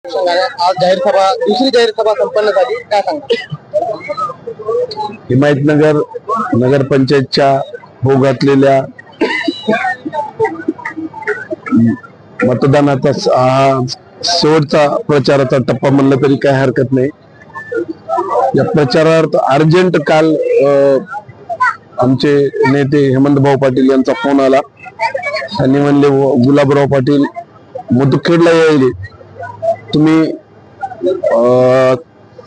आज जाहीर सभा दुसरी जाहीर सभा संपन्न झाली, काय सांगा? हिमायतनगर नगरपंचायतच्या भोगातलेल्या मतदानाचा शेवटचा प्रचाराचा टप्पा म्हणलं तरी काय हरकत नाही. या प्रचारार्थ अर्जंट काल आमचे नेते हेमंतभाऊ पाटील यांचा फोन आला. त्यांनी म्हणले गुलाबराव पाटील मुदखेडला यायले, तुम्ही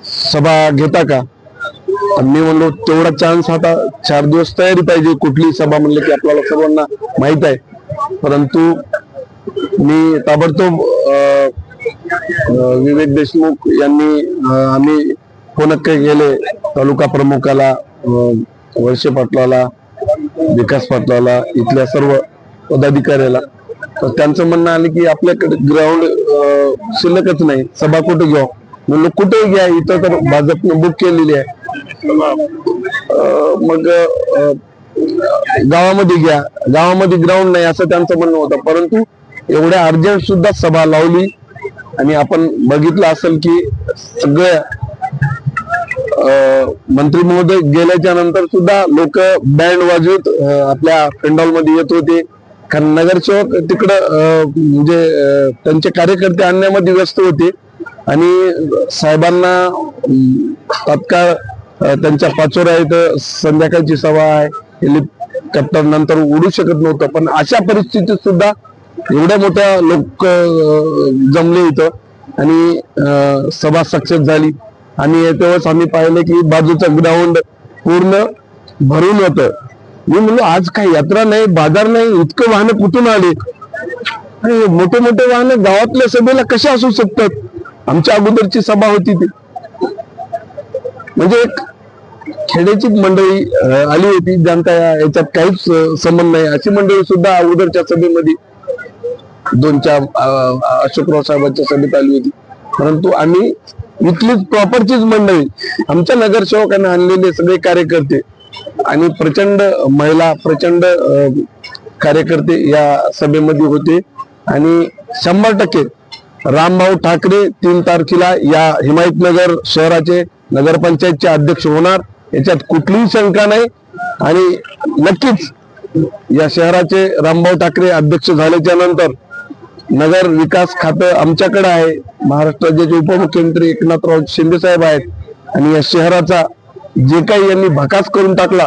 सभा घेता का? मी म्हणलो तेवढा चान्स आता 4 दिवस तयारी पाहिजे. कुठली सभा म्हणले की आपल्याला सर्वांना माहित आहे. परंतु मी ताबडतोब विवेक देशमुख यांनी आम्ही फोन केले तालुका प्रमुखाला, वळसे पाटलाला, विकास पाटलाला, इथल्या सर्व पदाधिकाऱ्याला. तर त्यांचं म्हणणं आलं की आपल्याकडे ग्राउंड शिल्लकच नाही, सभा कुठे घ्या? म्हणलं कुठे घ्या, इथं तर भाजपने बुक केलेली आहे. मग गावामध्ये घ्या, गावामध्ये ग्राउंड नाही असं त्यांचं म्हणणं होतं. परंतु एवढ्या अर्जंट सुद्धा सभा लावली आणि आपण बघितलं असेल की सगळ्या मंत्री महोदय गेल्याच्या नंतर सुद्धा लोक बँड वाजवत आपल्या पेंडॉल मध्ये येत होते. कारण नगरसेवक तिकडं म्हणजे त्यांचे कार्यकर्ते आणण्यामध्ये व्यस्त होते आणि साहेबांना तात्काळ त्यांच्या पाचोऱ्या इथं संध्याकाळची सभा आहे, हेलिकॉप्टर नंतर उडू शकत नव्हतं. पण अशा परिस्थितीत सुद्धा एवढ्या मोठ्या लोक जमले इथं आणि सभा सक्सेस झाली. आणि तेव्हाच आम्ही पाहिलं की बाजूचं ग्राउंड पूर्ण भरून होतं. मी म्हणलो आज काही यात्रा नाही, बाजार नाही, इतकं वाहनं कुठून आले? आणि मोठे मोठे वाहनं गावातल्या सभेला कसे असू शकतात? आमच्या अगोदरची सभा होती ती, म्हणजे एक खेड्याची मंडळी आली होती, जनता याच्यात काहीच संबंध नाही अशी मंडळी सुद्धा अगोदरच्या सभेमध्ये 2-4 अशोकराव साहेबांच्या सभेत आली होती. परंतु आम्ही इथलीच प्रॉपरचीच मंडळी, आमच्या नगरसेवकांना आणलेले सगळे कार्यकर्ते आणि प्रचंड महिला, प्रचंड कार्यकर्ते या सभेमध्ये होते. आणि 100% रामभाऊ ठाकरे 3 तारखेला या हिमायतनगर शहराचे नगरपंचायतचे अध्यक्ष होणार, याच्यात कुठलीही शंका नाही. आणि नक्कीच या शहराचे रामभाऊ ठाकरे अध्यक्ष झाल्याच्या नंतर नगर विकास खातं आमच्याकडे आहे. महाराष्ट्र राज्याचे उपमुख्यमंत्री एकनाथराव शिंदे साहेब आहेत आणि या शहराचा जे काही यांनी भकास करून टाकला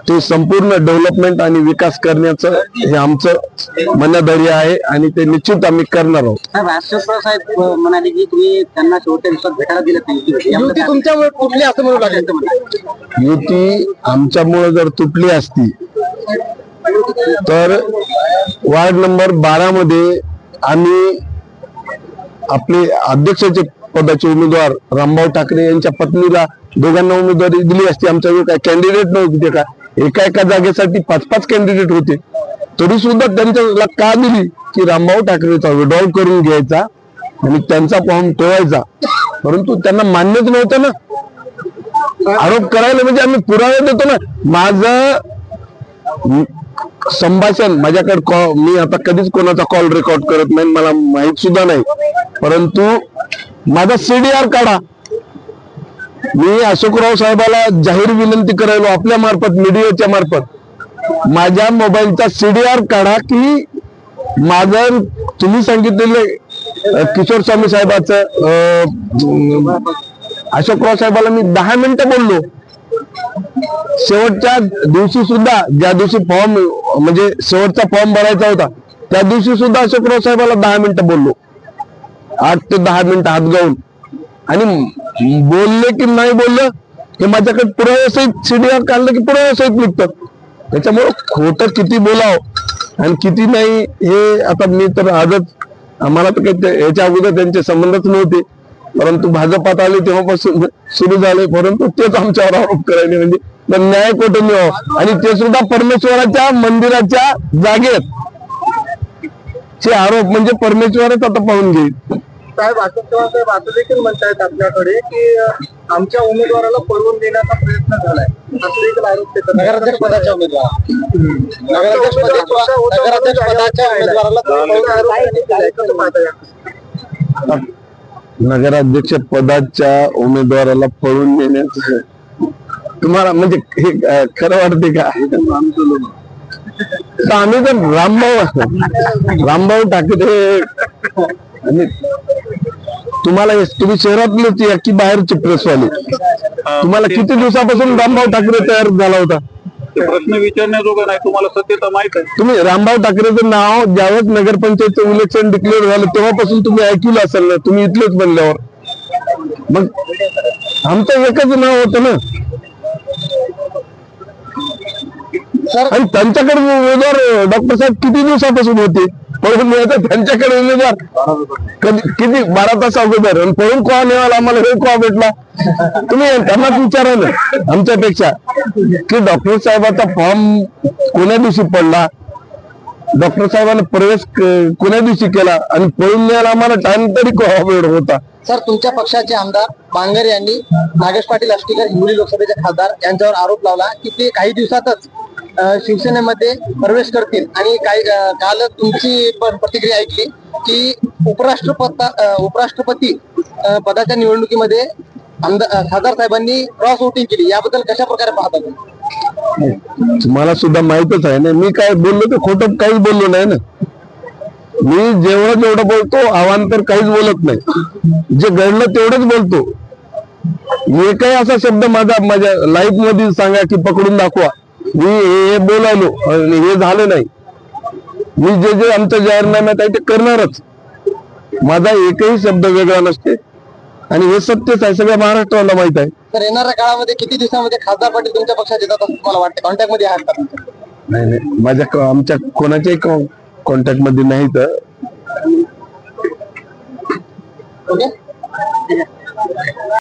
ते संपूर्ण डेव्हलपमेंट आणि विकास करण्याचं हे आमचं मनधैर्य आहे आणि ते निश्चित आम्ही करणार आहोत. अशोकराव साहेब म्हणाले की तुम्ही त्यांना शेवटच्या दिवसात भेटायला दिलं नाही, युती तुमच्यामुळे तुटली असं म्हणू लागेल. युती आमच्यामुळे जर तुटली असती तर वार्ड नंबर 12 मध्ये आम्ही आपले अध्यक्षाचे पदाचे उमेदवार रामभाऊ ठाकरे यांच्या पत्नीला दोघांना उमेदवारी दिली असती. आमच्याकडे काय कॅन्डिडेट नव्हते का? एका जागेसाठी 5-5 कॅन्डिडेट होते, तरी सुद्धा त्यांच्याला का दिली की रामभाऊ ठाकरेचा विड्रॉल करून घ्यायचा आणि त्यांचा फॉर्म ठेवायचा. परंतु त्यांना मान्यच नव्हतं ना आरोप करायला. म्हणजे आम्ही पुरावे देतो ना. माझं संभाषण माझ्याकडे, मी आता कधीच कोणाचा कॉल रेकॉर्ड करत नाही, मला माहित सुद्धा नाही. परंतु माझा CDR काढा. मी अशोकराव साहेबाला जाहीर विनंती करायलो आपल्या मार्फत, मीडियाच्या मार्फत, माझ्या मोबाईलचा CDR काढा की माझं तुम्ही सांगितलेले किशोर स्वामी साहेबाचं अशोकराव साहेबाला मी 10 मिनिटं बोललो. शेवटच्या दिवशी सुद्धा, ज्या दिवशी फॉर्म म्हणजे शेवटचा फॉर्म भरायचा होता त्या दिवशी सुद्धा अशोकराव साहेबाला 10 मिनिटं बोललो, 8 ते 10 मिनिटं हात गाऊन. आणि बोलले की नाही बोललं हे माझ्याकडे पुराव्यासहित CDR काढलं की पुराव्यासहित निघतं. त्याच्यामुळे खोटं किती बोलावं आणि किती नाही हे आता मी तर आजच, आम्हाला तर काही याच्या अगोदर त्यांचे संबंधच नव्हते, परंतु भाजपात आले तेव्हापासून सुरू झाले. परंतु तेच आमच्यावर आरोप करायले, म्हणजे न्याय कुठे मिळावं आणि ते सुद्धा परमेश्वराच्या मंदिराच्या जागेत चे आरोप, म्हणजे परमेश्वरच आता पाहून घेईल. साहेब अशोकराव साहेब असं देखील म्हणतायत आपल्याकडे की आमच्या उमेदवाराला पळवून देण्याचा प्रयत्न झालाय, असं देखील आरोप देतात. नगराध्यक्ष पदाच्या नगराध्यक्ष पदाच्या उमेदवाराला पळून नेण्याचं तुम्हाला म्हणजे हे खरं वाटते का? तर आम्ही तर रामभाऊ ठाकरे आणि तुम्ही शहरातलेच या की बाहेरचे प्रेसवाले, तुम्हाला किती दिवसापासून रामभाऊ ठाकरे तयार झाला होता? प्रश्न विचारण्याजोगा नाही, तुम्हाला सत्यता माहित आहे. तुम्ही रामभाऊ ठाकरेचं नाव ज्यावेळेस नगरपंचायतचं इलेक्शन डिक्लेअर झालं तेव्हापासून तुम्ही ऐकलं असेल ना, तुम्ही इथलेच बनल्यावर. मग आमचं एकच नाव होतं ना. आणि त्यांच्याकडे उमेदवार डॉक्टर साहेब किती दिवसापासून होते पळून मिळायचं त्यांच्याकडे उमेदवार किती 12 तास अगोदर, आणि पळून कोण मिळाला आम्हाला हे कोण भेटला? तुम्ही त्यांनाच विचारा ना आमच्यापेक्षा की डॉक्टर साहेबाचा फॉर्म कोण्या दिवशी पडला, डॉक्टर साहेबांना प्रवेश कोण्या दिवशी केला, आणि पळून मिळाला आम्हाला टाइम तरी वेळ होता. सर, तुमच्या पक्षाचे आमदार बांगर यांनी नागेश पाटील आष्टीकर हिंगोली लोकसभेचे खासदार यांच्यावर आरोप लावला की ते काही दिवसातच शिवसेनेमध्ये प्रवेश करतील, आणि काल तुमची प्रतिक्रिया ऐकली की उपराष्ट्रपती पदाच्या निवडणुकीमध्ये खासदार साहेबांनी क्रॉस वोटिंग केली, याबद्दल कशा प्रकारे पाहता तुम्ही? तुम्हाला सुद्धा माहितच आहे ना, मी काय बोललो ते खोटं काहीच बोललो नाही ना. मी जेवढं बोलतो अवांतर काहीच बोलत नाही, जे घडलं तेवढंच बोलतो. एकही असा शब्द माझ्या लाईफ मध्ये सांगा की पकडून दाखवा मी हे बोलायलो आणि हे झालं नाही. मी जे आमच्या जाहीरनाम्यात आहे ते करणारच. माझा एकही शब्द वेगळा नसते आणि हे सत्यच आहे, सगळ्या महाराष्ट्राला माहित आहे. तर येणाऱ्या काळामध्ये किती दिवसामध्ये खासदार पाटील तुमच्या पक्षात येतात असं तुम्हाला वाटतं? कॉन्टॅक्ट मध्ये आहात का? नाही, आमच्या कोणाच्याही कॉन्टॅक्ट मध्ये नाही. तर ओके.